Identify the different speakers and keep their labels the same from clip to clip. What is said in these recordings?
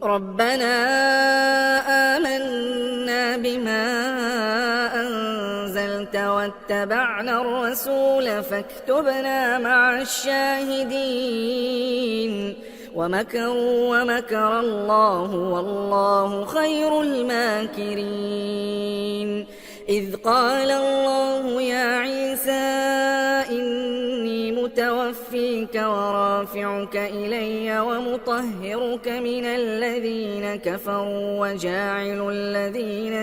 Speaker 1: ربنا آمنا بما أنزلت واتبعنا الرسول فاكتبنا مع الشاهدين ومكروا ومكر الله والله خير الماكرين إذ قال الله يا عيسى إني متوفيك ورافعك إلي ومطهرك من الذين كفروا وجاعل الذين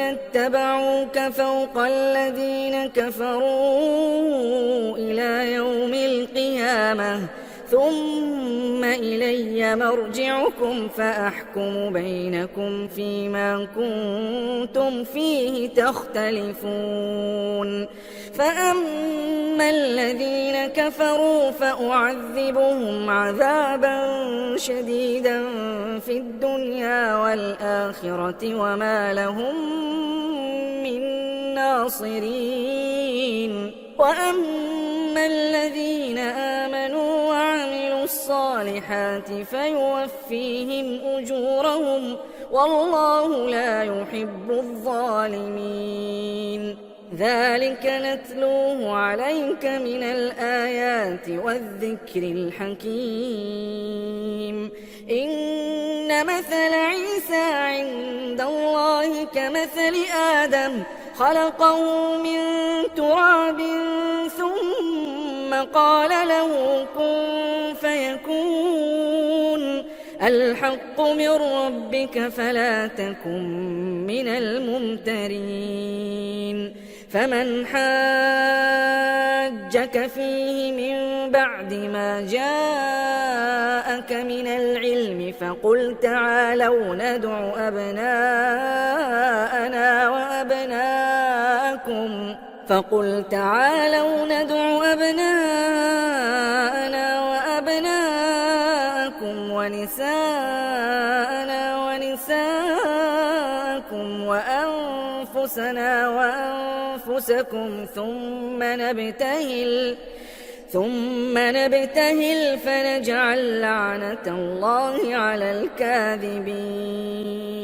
Speaker 1: اتبعوك فوق الذين كفروا إلى يوم القيامة ثم إلي مرجعكم فأحكم بينكم فيما كنتم فيه تختلفون فأما الذين كفروا فأعذبهم عذابا شديدا في الدنيا والآخرة وما لهم من ناصرين وأما الذين آمنوا وعملوا الصالحات فيوفيهم أجورهم والله لا يحب الظالمين ذلك نتلوه عليك من الآيات والذكر الحكيم إن مثل عيسى عند الله كمثل آدم خلقه من تراب ثم قال له كن فيكون الحق من ربك فلا تكن من الممترين فمن حاجك فيه من بعد ما جاءك من العلم فقل تعالوا ندع أبناءنا وأبناءكم ونساءنا ونساءكم وأنفسنا وأنفسكم ثم نبتهل فنجعل لعنة الله على الكاذبين